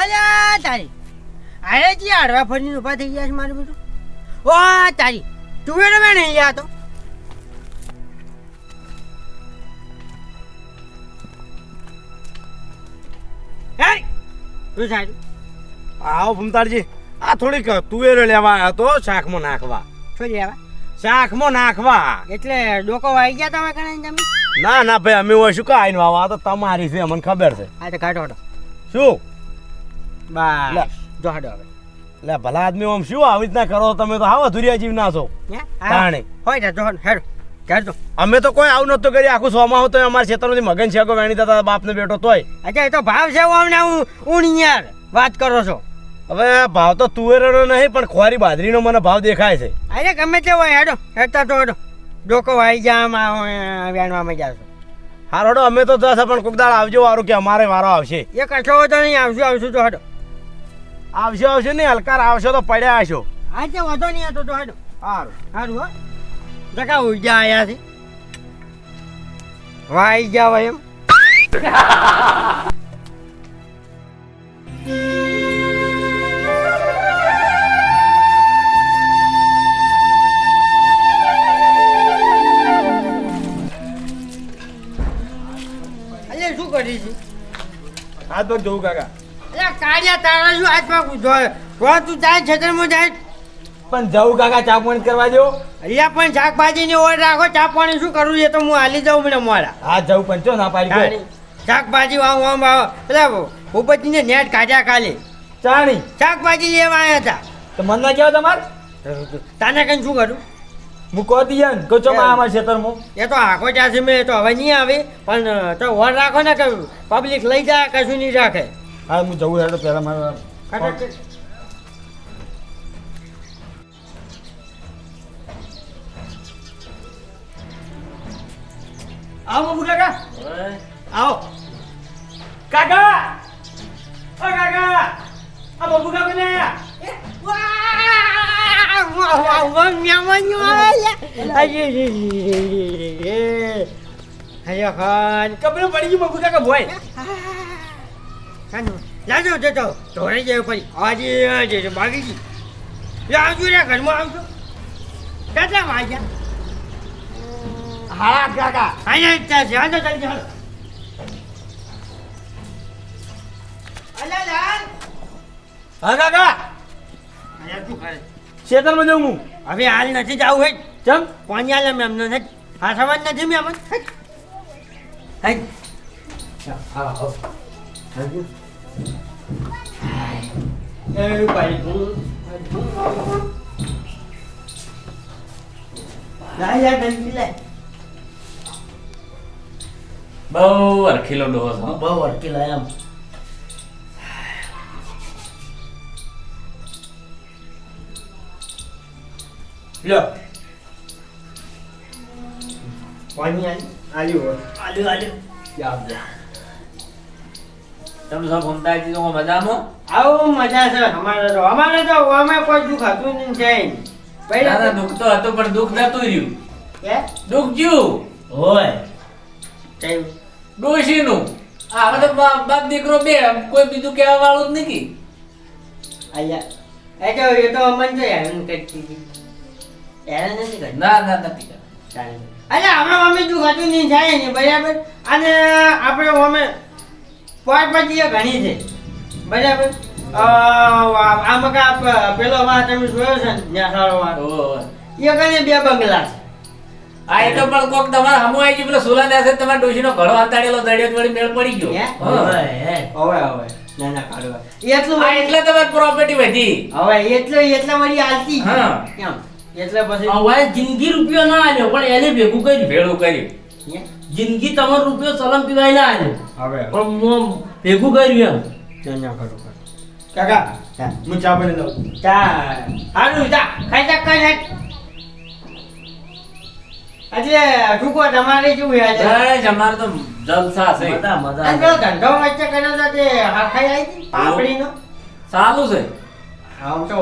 અલ્યા તારી અરે જી આડવા ફરીને ઊભા થઈ ગયા છે મારું બધું ઓ તારી તુવેરો મેં નહીં લ્યા તો શું સાહેબ આવો ભમતારજી આ થોડીક તુવેરો લેવા આવ્યો તો શાકમાં નાખવા. શું લેવા શાકમાં નાખવા એટલે ડોકો વાઈ ગયા તમે કણે તમે ના ના ભાઈ અમે હોય શું કાંઈ વાવા આ તો તમારી છે અમને ખબર છે. આ તો કાઢો હટો શું બસ જો હટો હવે લે ભલા આદમી આમ શું આવી રીતના કરો તમે તો હાવ અધુરિયા જીવ ના છો તાણે હોય જો હેડો કાઢ દો અમે તો કોઈ આવું નતું કરી આખું સોમાં તો અમારા ખેતરમાંથી મગન શેકો વેણી દેતા બાપને બેઠો તોય. અચ્છા એ તો ભાવ છે અમને હું યાર વાત કરો છો હવે ભાવ તો તુવેરનો નહીં પણ ખોરી બાજરીનો મને ભાવ દેખાય છે. અરે ગમે તે હોય હેડો હેડતા તો હેડો ડોકો વાઈ જા વેણવામાં જાશો. હારો હેડો અમે તો જશે પણ કોક દાળ આવજો વારું કે અમારે વારો આવશે. એ કશો તો નહીં આવશું તો હેડો આવશે નહીં હલકાર આવશો તો પડ્યા હશો. હા તે વાંધો નહીં હતો તો હેડો સારું સારું હો જકા ઉજા આયા છે વાઈ જાવ એમ અલે શું કરી છે હાથ પગ જોઉં કાકા. અલે કાળિયા તારા શું હાથ પગ ધોય તું જાય છેતરમાં જાય પણ જવું કાકા ચા પાણી કરવા દો. અહીંયા પણ શાકભાજીની ઓર રાખો ચા પાણી શું કરવું છે તો હું હાલી જાઉં મને મોડા હા જવું પણ ચો ના પાડી શાકભાજી આમ પેલા ભૂપતિને નેટ કાઢ્યા કાલે ચાણી શાકભાજી લેવા આવ્યા હતા તો મન ના કેવો તમારે તાને કઈ શું કરું હું કહો દિયા ને કહો અમારા ખેતરમાં એ તો આખો ચાસી મેં તો હવે નહીં આવે પણ તો ઓર રાખો ને કે પબ્લિક લઈ જાય કશું નહીં રાખે હા હું જવું હેડો પહેલા મારે આવો બાબુ કાકા આવો કાકા ઓ કાકા આ બાબુ કાકા ને કપડે પડી ગયું બાબુ કાકા ભોય લાજો જતો ધોરે જાય પછી આજે બાગી ગઈ આવજો રે ઘરમાં આવજો કેટલા વાગ્યા હા કાકા અહીંયા છે હાલો ચાલજો હાલો અલા લાલ હા કાકા અહીંયા શું કરે ખેતરમાં જઉં હું હવે હાલ નથી જવું હોય ચમ પાણી હાલ એમ એમને નથી આ સવાજ નથી મેં અમને બહુ અરખીલો ડોહો છે બહુ અડકેલા એમ લો પાણી આલ્યું તમે સૌ ભમતાજી તો મજામાં આવું મજા છે અમારે તો અમે કોઈ દુઃખ હતું નહીં છે દાદા દુઃખ તો હતું પણ દુઃખ નતું રહ્યું કે દુઃખ જ્યું હોય કઈ ડોશીનું આ હવે તો બાપ દીકરો બે કોઈ બીજું કહેવા વાળું જ નથી આયા એ તો અમન તો હેરાન કરતી હતી હેરાન નથી કરતી ના ના નથી અરે અમે મમ્મી દુઃખ હતું નહીં થાય ને બરાબર અને આપણે અમે પોરપતિઓ ઘણી છે બરાબર આમાં કા પેલો વાત તમે જોયો છે ને ન્યાસાળો વાત એ કને બે બંગલા છે આ એ તો પણ કોક તમારે હમુ આવી ગયું પેલો સુલા ને તમારા ડોશીનો ઘડો અંતાડેલો દડિયો વળી મેળ પડી ગયો હવે ના ના કાઢવા એટલું આ એટલે તમારી પ્રોપર્ટી વધી હવે એટલા વળી આલતી હા એમ એટલે પછી હવે જિંદગી રૂપિયો ના આવ્યો પણ એને ભેગું કર્યું ભેળું કર્યું જિંદગી તમારો રૂપિયો સલમ પીવાય ના આવ્યો હવે પણ ભેગું કર્યું એમ ના કરું કાકા હું ચા પાણી લઉં. ચા હારું ચા ખાઈ જા ખાઈ એટલે ટૂંકો તમારે કેવું યાદ બસ અમારે તો જલસા છે મજા મજા અને પેલો ધંધો વચ્ચે કર્યો તો તે હાખાઈ આવી હતી પાપડીનો ચાલુ છે આમ તો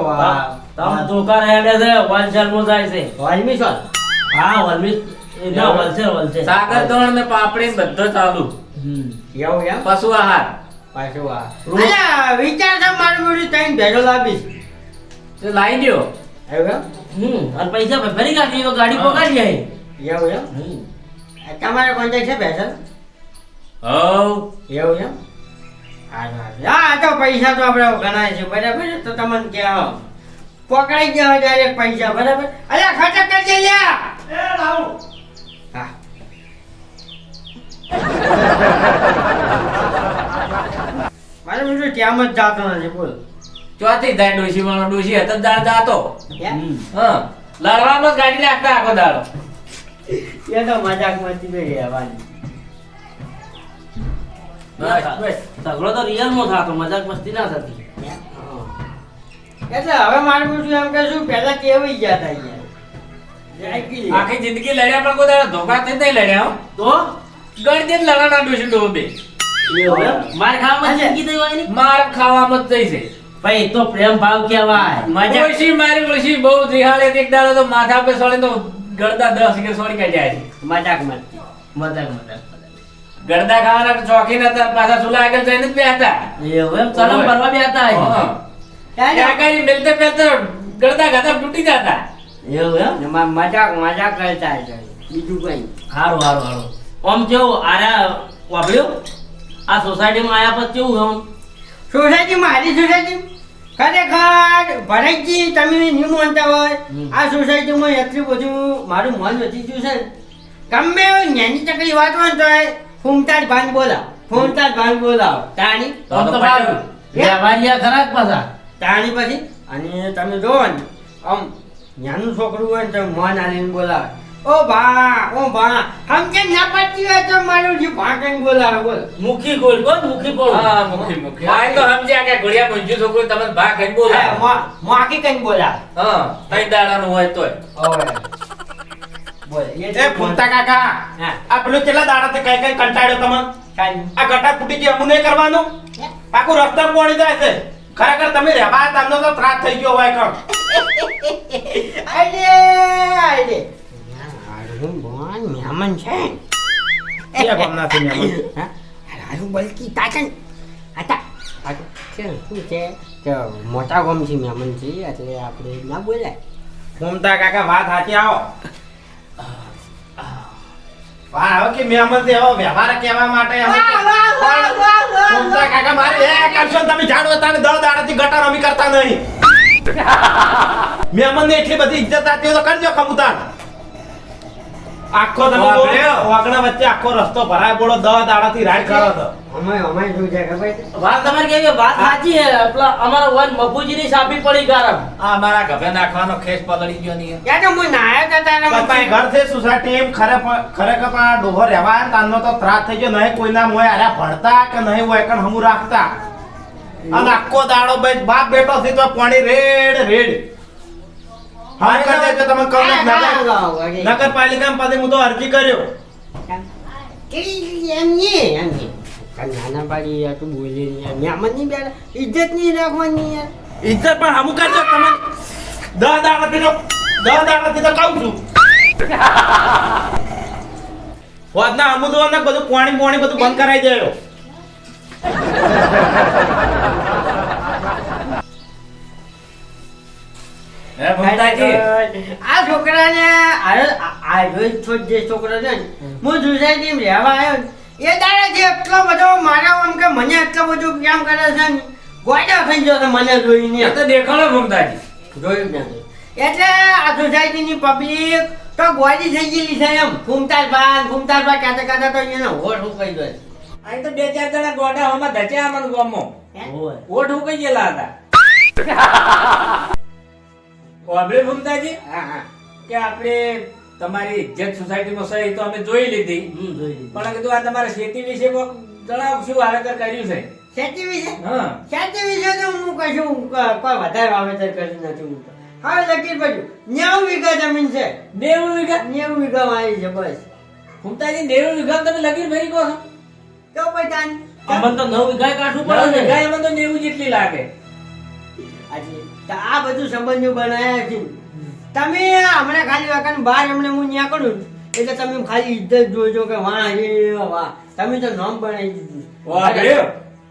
તમ દુકાન હેડે છે હોલસેલ માં જાય છે વાલ્મી સોલ હા હોલસેલ ના હોલસેલ સાગર ધોરણ ને પાપડી ને બધો ચાલુ એવું એમ પશુ આહાર પાછું આ અલ્યા વિચાર છે મારું બધું ટાઈમ ભેગો લાવીશ તો લાવી દ્યો. એવું અને પૈસા ભરી કાઢી તો ગાડી પકડી જાય. એવું એમ તમારે કોન્ટેક્ટ છે ભેસલ હઉ. એવું એમ હા તો પૈસા તો આપણે ગણાય છે બરાબર છે? તો તમને ક્યાં પકડાઈ ગયા ડાયરેક્ટ પૈસા બરાબર અલ્યા ખર્ચા કરજે લ્યા હા મારે બધું ત્યાં જ જાતો નથી બોલ ચોથી થાય ડોશી વાળો ડોશી હતો જ દાળ જાતો. કેમ? હા લડવામાં જ ગાડી રાખતા આખો દાડો. એ તો મજાક મસ્તી તો રહેવાની બસ બસ. ઝઘડો તો રિયલમાં થતો, મજાક મસ્તી ના થતી. એટલે હવે મારે બધું એમ કે શું પહેલા કેવી ગયા હતા યાર આખી જિંદગી લડ્યા પણ કોઈ દાડો ધોકા થઈ નહીં લડ્યા હો. તો ગણી દે લડાના ડોશી ડોહો બે. એવું એમ? માર ખાવામાં જિંદગી થઈ હોય ને માર ખાવામાં જ થઈ છે. ભાઈ તો પ્રેમ ભાવ કહેવાય. ડોશી મારી ડોશી બહુ રિહાળે એક દાડો તો માથા પે સોળે તો ગળદા 10 કે સોળી કાઢી જાય છે. મજાક મસ્તી મજાક મજાક. ગળદા ખાવાના શોખીન હતા પાછા સુલા આગળ જઈને જ બેઠા. એવું એમ? ચલમ ભરવા બે હતા હજી. હા. ત્યાં કઈ મિલતે મિલતે ગળદા ગાતા તૂટી જતા. એવું એમ? મજાક મજાક કરતા છે બીજું કઈ હારું હારું હારું. આમ કેવું આરા વાપર્યો આ સોસાયટીમાં આયા પછી કેવું આમ સોસાયટી મારી સોસાયટી ખરેખર ભરતજી તમે નહીં માનતા હોય આ સોસાયટીમાં એટલું બધું મારું મન વધી ગયું છે ને ગમે એવી નાની ચકલી વાત હોય ને તો ફૂમતા જ ભાન બોલાવ ફૂમતા જ ભાન બોલાવ તાણી આમ તો સારું. વ્યવહારિયા ખરા જ પાછા. તાણી પછી અને તમે જોવો ને આમ નાનું છોકરું હોય ને તો મન આલીને બોલાવે ઓ ભા સમજે ના પડતી હોય તો મારું જે ભા કઈ બોલાવે બોલ મુખી ગોળ કોણ મુખી બોલ. હા મુખી મુખી. આ તો સમજ્યા કે ઘોડિયા મંજુ છોકરો તમે ભા કઈ બોલાવે. માકી કઈ બોલાવે હા તઈ દાડાનું હોય તોય. બોલ એ ફૂમતા કાકા હા. આ પેલું કેટલા દાડાથી કઈ કઈ કંટાળ્યો તમે કાંઈ આ ગટા ફૂટી ગઈ અમુ નહીં કરવાનું આખું રસ્તા પોણી જાય છે ખરેખર તમે રહેવા તમને તો ત્રાસ થઈ ગયો હોય કમ આઈડે હારું બોન મહેમાન છે કે ગમના છે મહેમાન હા હારું બલકી તાકન હતા હારું છે શું છે તો મોટા ગમ છે મહેમાન છે એટલે આપણે ના બોલાય ફૂમતા કાકા વાત સાચી આવો વાહ હવે કે મહેમાન છે હવે વ્યવહાર કહેવા માટે અમે ફૂમતા કાકા મારે એ કરશો ને તમે જાણો તાને 10 દાડાથી ગટર અમે કરતા નહીં મહેમાન ને એટલી બધી ઇજ્જત આપી હોય તો કરજો ખમુતાન આખો તમે વાગણા વચ્ચે આખો રસ્તો ભરાય બોલો 10 દાડાથી રાડ કરો તો અમે શું છે ખબર છે વાત તમારી કેવી વાત સાચી છે. પેલા અમારા વન મફુજીની સાપી પડી ગરમ. આ મારા ગભે નાખવાનો ખેસ પલળી ગયો નહીં. યાર તો હું નાયા હતા તારા પછી ઘર છે સોસાયટી એમ ખરેખર પણ આ ડોહો રહેવા તાનો તો ત્રાસ થઈ ગયો નહીં કોઈના મોય આર્યા ભણતા કે નહીં હોય કણ હમુ રાખતા અને આખો દાડો ભાઈ બાપ બેટો થી તો પાણી રેડ હા કરી દેજો તમે કહો નગરપાલિકા પાસે હું તો અરજી કર્યો એમની નાના પાડી યાર તું બોલી નહીં યાર મહેમાન ની બેન ઇજ્જત નહીં રાખવાની યાર ઇજ્જત પણ હમુ કરજો તમે 10 દાડાથી તો કહું છું વાદના હમુ તો ને બધું પાણી બધું બંધ કરાઈ દેજો હે ભમતાજી આ છોકરાને આ રોજ છોડ જે છોકરો છે ને હું સોસાયટી રહેવા આવ્યો ને એ દાડે જે એટલો બધો મારા આમ કે મને એટલો બધું કેમ કરે છે ને ગોડા થઈ ગયો છે મને જોઈને એ તો દેખાણો ભમતાજી. જોયું જ નથી એટલે આ સોસાયટીની પબ્લિક તો ગોડી થઈ ગયેલી છે એમ ફૂમતાર બા કહેતા તો એને હોઠ ઉકાઈ દે અહીં તો 2-4 જણા ગોડા હોમાં ધચ્યા અમન ગોમો ઓય. ઓઠ ઉકાઈ ગયેલા હતા. વાબરે ભમતાજી હા કે આપણે તમારી ઇજ્જત સોસાયટીમાં છે એ તો અમે જોઈ લીધી જોઈ લીધી. પણ કીધું આ તમારા ખેતી વિશે કોક જણાવો શું વાવેતર કર્યું છે. ખેતી વિશે હા ખેતી વિશે તો હું કશું કોઈ વધારે વાવેતર કર્યું નથી હું તો હવે લકીર પડ્યું 90 વીઘા જમીન છે 90 વીઘા 90 વીઘા મારી છે બસ ભમતાજી 90 વીઘા તમે લગીર ભરી કહો છો. તો પછી અમને તો 9 વીઘા કાઢવું 9 પડે વીઘા ને. એમાં તો 90 જેટલી લાગે. આજે તો આ બધું સંબંધો બનાયા છે તમે હમણાં ખાલી વાકાને બહાર હમણાં હું ન્યા કરું ને, એટલે તમે ખાલી ઇજ્જત જોજો કે વાહ રે વાહ તમે તો નામ બનાવી દીધું વાહ રે.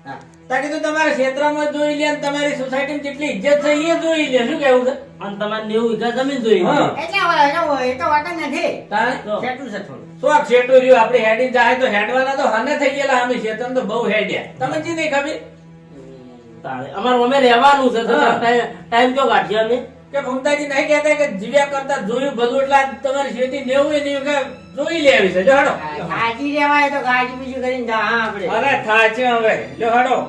હા તાકી તો તમારા ક્ષેત્રમાં જોઈ લે અને તમારી સોસાયટીમાં જેટલી ઇજ્જત છે એ જોઈ લે. શું કેવું છે? અને તમારે 90 વીઘા જમીન જોઈ હા. એટલે હવે એ તો વાત જ નથી. તારે તો સેટું છે થોડું. શું આ ક્ષેત્ર રહ્યું આપણે હેડી જાય તો હેડવાના તો હને થઈ ગયેલા અમે ક્ષેત્ર તો બહુ હેડ્યા. તમે જી નહીં ખબર તારે અમારે અમે રહેવાનું છે તો હા. ટાઈમ કયો કાઢીએ અમે કે ભમતાજી નહીં કહેતા કે જીવ્યા કરતા જોયું ભલું એટલે આ તમારી ખેતી 90 ની વીઘા જોઈ લેવી છે. જો હડો. ગાજી રહેવાય તો ગાજી બીજું કરીને જા હા આપણે. અરે થાચે હવે. જો હડો.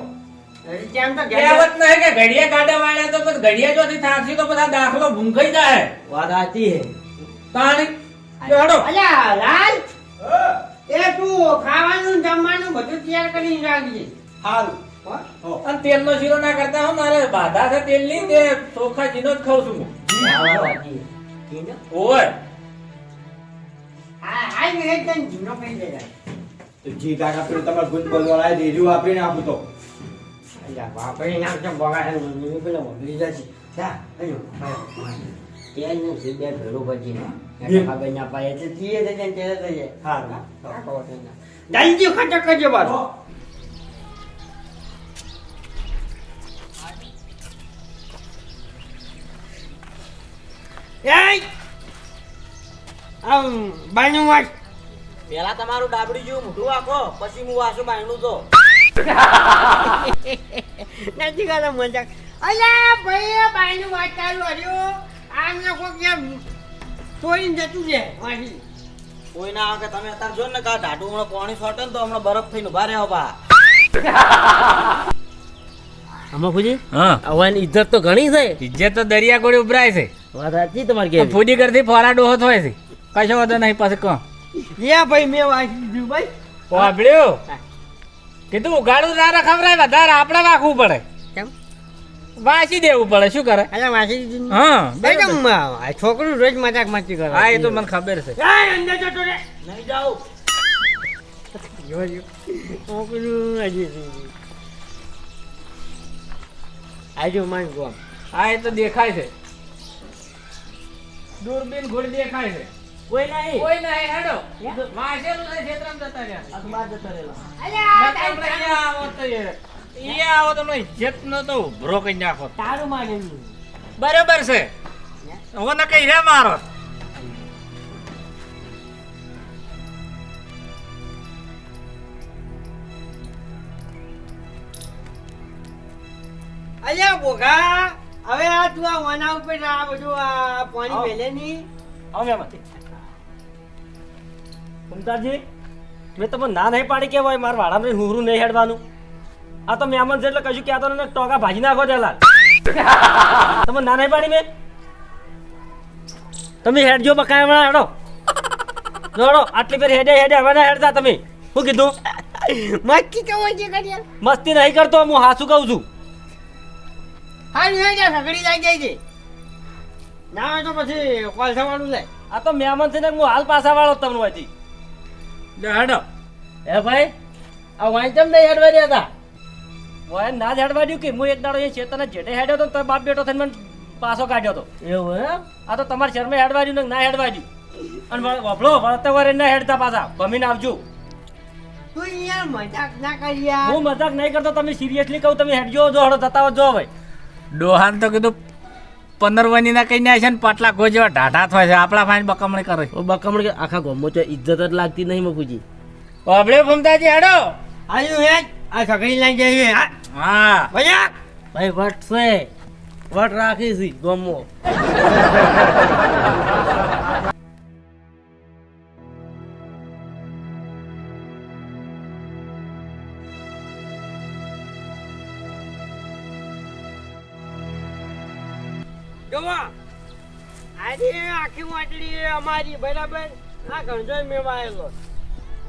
તેમ તો ઘેર કહેવત નહીં કે ઘડિયા કાઢે વાળ્યા તો પછી ઘડિયા જોથી થાકશી તો બધા દાખલો ભૂંખાઈ જાય. વાત સાચી છે. તાણી. જો હડો. અલ્યા લાલ એ તું ખાવાનું ને જમવાનું બધું તૈયાર કરીને રાખજે. હારું હો? અને તેલનો શીરો ના કરતા હું મારે બાધા છે તેલની તે ચોખા જીનો જ ખાઉં છું હું. વાત સાચી છે. ઠીક છે? ઓય. આ મેં તને જૂનો કહી દેજો. તો જી કાકા પેલું તમારે ગુંજ બોલવાળા રેડિયો વાપરીને આપું તો અલ્યા વાપરી નાખજો બગાડે મને પેલો મોકલી જશે. જા અજો તેલ નું છે બે ભેળું પછી બે. ખબર ના પાય એટલે તીએ જઈને તેલ થઈ જાય. હા જલ્દી ખટક કરજો બાર. એય આમ બાયનું વાટ પેલા તમારું ડાબડી જેવું મોઢું વાંકો પછી હું વાસુ બાયણું તો નથી કરતો મજાક. અલ્યા ભાઈ બાયનું વાત ચાલુ હર્યું આમને કોક જેમ તોડીને જતું છે વાંચી. કોઈ ના આવે કે તમે અત્યારે જો ને કા ઢાઢું હમણાં પાણી છોટે ને તો હમણાં બરફ થઈને ઉભા રહ્યો બા આમાં ફૂજી હા. આવવાની ઇજ્જત તો ઘણી છે. ઇજ્જત તો દરિયા ગોળી ઉભરાય છે. વાત સાચી તમારી કેવી. ફૂડી કરતી ફોરા ડોહો થાય છે. કશો વાંધો નહીં પાસે કહો. યા ભાઈ મેં વાંચી દીધું ભાઈ. વાપડ્યું કીધું ઉગાડું ના ખવડાય વધારે આપણે વાંખવું પડે. કેમ? વાંચી દેવું પડે. શું કરે? અલ્યા વાંચી દીધું. હા એકદમ આ છોકરું રોજ મજાક મસ્તી કરે. હા એ તો મને ખબર છે. આય અંદર જતો રે. નહીં જાઉં જો જો છોકરું હજી આજો માન ગોમ. હા એ તો દેખાય છે. દૂરબીન ઘોડ દેખાય છે. કોઈ નહીં કોઈ નહીં હેડો. વાંચેલું છે ક્ષેત્રમાં જતા રહ્યા. આ તો બહાર જતા રહેલા. નકર હમણાં અહીંયા આવો તો અહીંયા આવો તો હમણાં ઇજ્જતનો તો ઉભરો કરી નાખો. તારું માને બરાબર છે. હું ન કહી રે મારો. અલ્યા બોગા હવે આ તું આ વના ઉપર આ બધું આ પાણી મેલે ની. આવો મેમાંથી મમતાજી મેં તમને ના નહીં પાડી કે ભાઈ મારા વાડામાં હુરું નહીં હેડવાનું. આ તો મહેમાન છે એટલે કશું કહેતો ને ટોકા ભાજી નાખો દેલા તમે ના નહીં પાડી મેં. તમે હેડજો બકાયા હેડો જોડો આટલી ફેર હેડે હેડે હવે ના હેડતા તમે. શું કીધું? મસ્તી તો હોય છે કડિયા. મસ્તી નહીં કરતો હું હાસું કહું છું. હાલ હે જા સગડી લાગી જાય છે. ના હોય તો પછી કોલસા વાળું લે. આ તો મહેમાન છે ને હું હાલ પાછા વાળો તમને હોયથી. હેડો. હે ભાઈ આ વાંચમ નહીં હેડવા રહ્યા હતા. વાય ના જ હેડવા દઉં કે હું એક દાડો એ ચેતન જેટે હેડ્યો તો ને બાપ બેટો થઈને મને પાછો કાઢ્યો હતો. એવું હે? આ તો તમારે શર્મે હેડવા દઉં ને ના હેડવા દઉં. અને વફલો વળતા વારે ના હેડતા પાછા ભમીને આવજો. તું યાર મજાક ના કરી યાર. હું મજાક નહીં કરતો તમે સિરિયસલી કહું તમે હેડજો જો હડો જતા જો ભાઈ. ડોહાન તો કીધું 15 વની ના કઈ ના છે ને પાટલા કોઈ જેવા ઢાઢા થાય છે. આપણા ફાઈન બકમણી કરે. બકમણ આખા ગામમાં તો ઇજ્જત જ લાગતી નહીં મફુજી. બાબડે ભમતાજી હેડો. આયુ હે આ સગડી લાગી જાય છે. હા હા મજાક. ભાઈ વટ છે વટ રાખી છે ગામમાં. જોવા આજે આખી વાટડી અમારી બરાબર આ ગણજો મેવાયેલો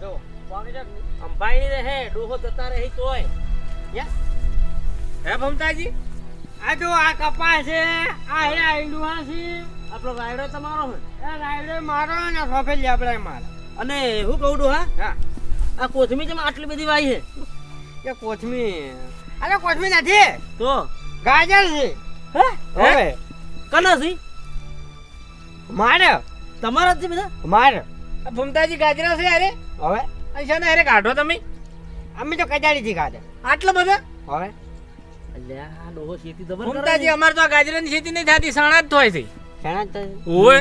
જો અંબાઈ ને હે ડોહો જતા રહે તોય હે ભમતાજી. આ જો આ કપાસ છે આ હે આઈડું છે. આપણો રાયડો તમારો હે એ રાયડો મારો ને સફેદ આપણે મારો. અને હું કહું છું હા હા આ કોથમી જેમ આટલી બધી વાઈ છે કે કોથમી અરે કોથમી નથી તો ગાજર છે. હે હવે કના છે મારે તમારા જ છે બધા. મારે આ ભમતાજી ગાજરા છે અરે હવે અચ્છા ને અરે કાઢો તમે. અમે તો કજાડી થી ખાધે. આટલા બધા હવે અલ્યા ડોહો ખેતી જબર કરે ઘૂમતાજી અમારે તો આ ગાજરાની ખેતી નહીં થતી, સણા જ થાય છે. શાણા તો ઓય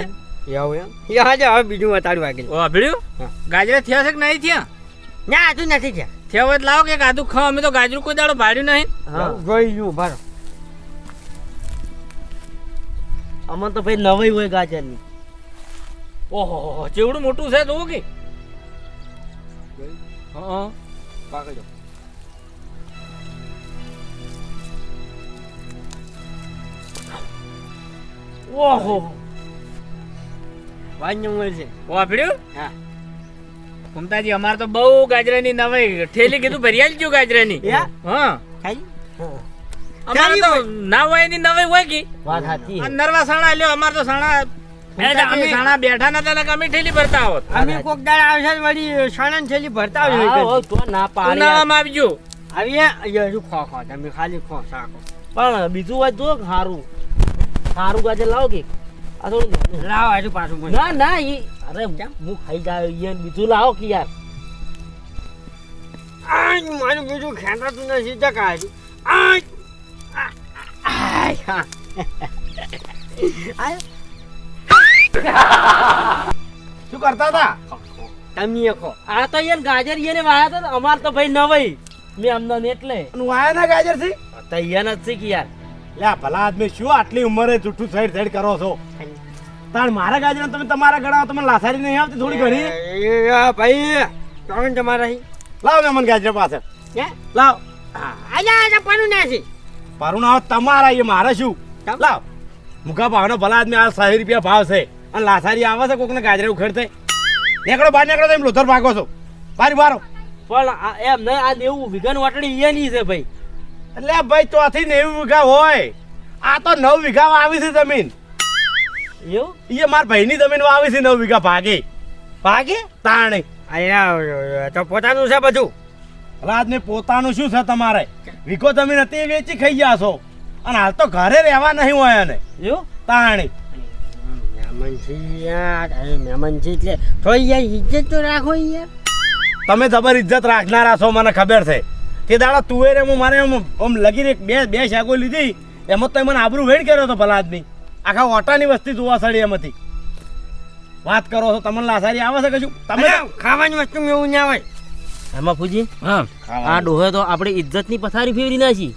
એવું એમ યા જો હવે બીજું બતાડું આગળ ઓ ભીડ્યું હા. ગાજરા થયા છે કે નહીં થયા? ના હજુ નથી થયા થયા હોય તો લાવો કે આધું ખાવ, અમે તો ગાજરું કોઈ દાડો ભાડ્યું નહીં. હા જોઈ લ્યું ભરો અમન તો ભાઈ નવાઈ હોય ગાજરની. ઓહો ચેવડું મોટું છે જોવું કે હા પાકડો ઓહો વાંજ્યું મળશે વાપર્યું. હા ઘૂમતાજી અમારે તો બહુ ગાજરાની નવાઈ ઠેલી કીધું ભરી આલજો ગાજરાની. યા? હા ખાઈ અમારે તો ના હોય એની નવાઈ હોય કે વાત સાચી આ નરવા સાણા લ્યો, અમારે તો સાણા અમે- સાણા બેઠા નતા ને અમે ઠેલી ભરતા હોત. અમે કોક દાડા આવશે ને વળી સાણંદ છેલ્લી ભરતા હા, હોય હો, તો ના પાડી ઉનાળામાં આવજો. આવીએ હજુ ખો ખો તમે ખાલી ખો સાકો પણ બીજું હોય તો સારું સારું ગાજર લાવો કે આ થોડું લાવો હજુ પાછું મને ના ના ઈ અરે હું ખાઈ જાય ઈ બીજું લાવો કે યાર આજ મારું બીજું ખેંચાતું નથી જકાયું આજ આય હા શું કરતા હતા? તમે ખો આ તો યાર ગાજર ઈને વાયા તો અમાર તો ભાઈ નવાઈ મેં અમને એટલે અને વાયા ના ગાજર થી તો ઈયન જ છે કે યાર લે ભલા આદમી શું આટલી ઉંમરે જૂઠું સાઈડ સાઈડ કરો છો? તાણ મારા ગાજર તમે તમારા ગળામાં તમને લાસારી નહીં આવતી થોડી ઘણી? એ ભાઈ કોણ તમારા અહીં લાવ ને મને ગાજર પાસે હે લાવ. આજા આજા પાનું નાસી પારું ના હોત તમારા એ મારે શું? કેમ? લાવ મુકા ભાવનો ભલા આદમી આ 100 રૂપિયા ભાવ છે અને લાસારી આવે છે કોકને ગાજરે ઉખેડતે. નીકળો બહાર નીકળો તમે લોથર ભાગો છો બારી બારો. પણ એમ નહીં આ 90 વીઘાની વાટડી ઈયની છે ભાઈ એટલે ભાઈ ચોથી 90 વીઘા હોય, આ તો 9 વીઘા આવી છે જમીન. એવું એ મારા ભાઈની જમીન આવી છે 9 વીઘા ભાગે ભાગે તાણે. અહીંયા તો પોતાનું છે બધું રાતને પોતાનું શું છે તમારે? વીઘો જમીન હતી એ વેચી ખાઈ ગયા છો અને હાલ તો ઘરે રહેવા નહીં હોય અને એવું તાણે. મહેમાનજી યાર અરે મહેમાનજી એટલે થોડી યાર ઇજ્જત તો રાખો યાર તમે જબર ઇજ્જત રાખનારા છો મને ખબર છે. તે દાડા તુવેરે હું મારે આમ લગીને બે શાકો લીધી એમાં તો મને આબરૂ વેડ કર્યો હતો ભલા આદમી. આખા ઓટાની વસ્તી જોવા સડી એમાંથી વાત કરો છો. તમને લાસારી આવે છે કશું? તમે અરે, ખાવાની વસ્તુ એવું ના હોય એમાં ફૂજી હા આ ડોહે તો આપણે ઇજ્જતની પથારી ફેરવી નાખી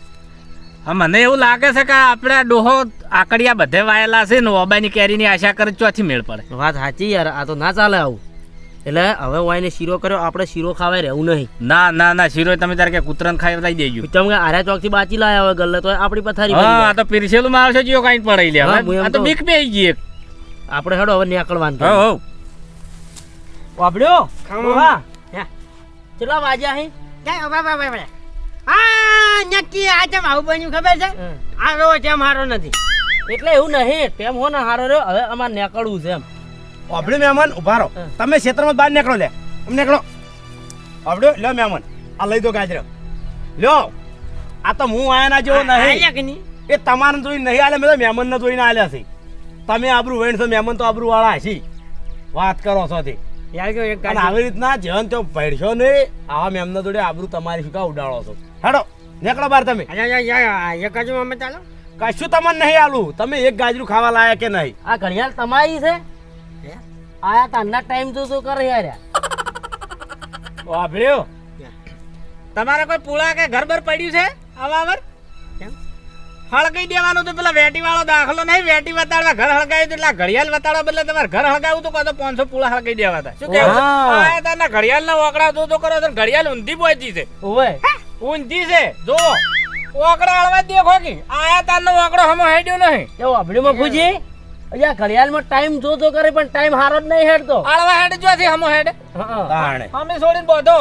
હા, મને એવું લાગે છે કે આપણે આ ડોહો આકડિયા બધે વાયેલા છે ને ઓબાની કેરીની આશા કરે ચોથી મેળ પડે. વાત સાચી યાર આ તો ના ચાલે આવું એટલે હવે વાઈને શીરો કર્યો આપણે શીરો ખાવાય રહેવું નહીં ના ના ના શીરો તમે તારે કે કૂતરાને ખાઈ દઈ દેજો. તમે આર્યા ચોક થી બાચી લાયા હોય ગલ્લે તો આપણી પથારી હા બની આ તો પીરસેલું માં આવશે જીઓ કાંઈ પડાઈ લે. હા, હું હવે એમ આ તો તો- બીક બેહી ગઈ એક. જાય. આપણે હેડો હવે નીકળવાનું હો હો વાપડ્યો ખાવા. હા હે. કેટલા વાગ્યા હે ક્યાં બાબા બાબા આ નક્કી આ ચમ આવું બન્યું ખબર છે આ રો ચમ હારો નથી એટલે એવું નહીં ટેમ હો ને હારો રહ્યો હવે અમારે નીકળવું છે એમ ઓબડે મહેમાન ઉભા રહો. હા. તમે ક્ષેત્રમાં બહાર નીકળો લે આમ નીકળો. ઓબડે લ્યો મહેમાન આ લઈ દો ગાજર લ્યો. આ તો હું આયા ના જેવો નહીં. આયા કે નહીં એ તમારે જોઈને નહીં આલે, મેં તો મહેમાનને જોઈને આલ્યા છે. તમે આબરૂ વેણ છો, મહેમાન તો આબરૂ વાળા છે. વાત કરો છો તે યાર કે એક અને આવી રીતના જેવન તો ભેડશો ને આવા મેમના જોડે આબરૂ તમારી શું કા ઉડાડો છો? હેડો નીકળો બહાર તમે. એક જ અમે ચાલો કશું તમને નહીં આલું. તમે એક ગાજરું ખાવા લાયા કે નહીં? આ ઘડિયાળ તમારી છે આયા તારના ટાઈમ તો કરે યાર વાપર્યો તમારે કોઈ પુળા કે ઘર બર પડ્યું છે આવાવર? કેમ? હળગાઈ દેવાનું તો પેલા વેટી વાળો દાખલો નહીં, વેટી વતાડવા ઘર હળગાવ્યું તો એટલે આ ઘડિયાળ વતાડવા બદલે તમારે ઘર હળગાવ્યું તો કહો તો 500 પુળા હળગાઈ દેવા હતા. શું કેવું? હા. આ તારના ઘડિયાળના ઓકડા તો કરો તો ઘડિયાળ ઊંધી પહોંચી છે. ઓવે ઊંધી છે જો ઓકડા હળવા જ દેખો કે આયા તારનો ઓકડો હમો હેડ્યો નહીં. એવું વાપડ્યું ફૂજી અહીંયા ઘડિયાળમાં ટાઈમ જોતો કરે પણ ટાઈમ હારો જ નહીં હેડતો આળવા હેડ જોથી હમો હેડ હા તાણે. અમે છોડીને બોધો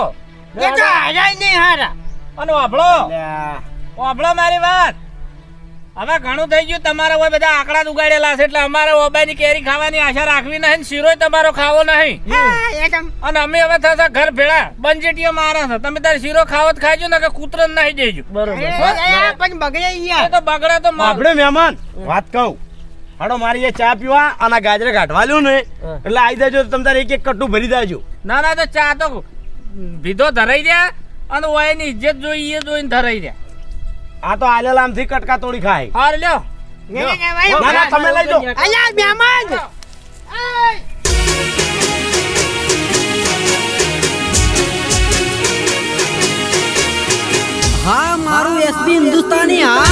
એ તો હારાય નહીં હારા અને વાપડો લ્યા. વાપડો મારી વાત. હવે ઘણું થઈ ગયું તમારા હોય બધા આંકડા જ ઉગાડેલા છે એટલે અમારે ઓબાની કેરી ખાવાની આશા રાખવી નહીં ને શીરોય તમારો ખાવો નહીં. હા, એકદમ અને અમે હવે થશે ઘર ભેળા બંજેટીઓ મારા છે. તમે તારે શીરો ખાવો જ ખાજો ને કે કૂતરો નહીં દેજો. બરોબર પણ બગડે એ યાર તો બગડે તો માર. આપણે મહેમાન વાત કહું. હાડો મારી એ ચા પીવા અને ગાજરે કાઢવા લ્યો ને હા. એટલે આવી દેજો. તમે તારે એક એક કટ્ટું ભરી દેજો. ના ના તો ચા તો ભીધો ધરાઈ દે અને ઓયની ઇજ્જત જોઈએ જોઈને ધરાઈ દે. આ તો આલેલામથી કટકા તોડી ખાય હાર લ્યો ના, ના, તમે લઈ જાઓ. અલ્યા મહેમાન હા મારું એસબી હિન્દુસ્તાની હા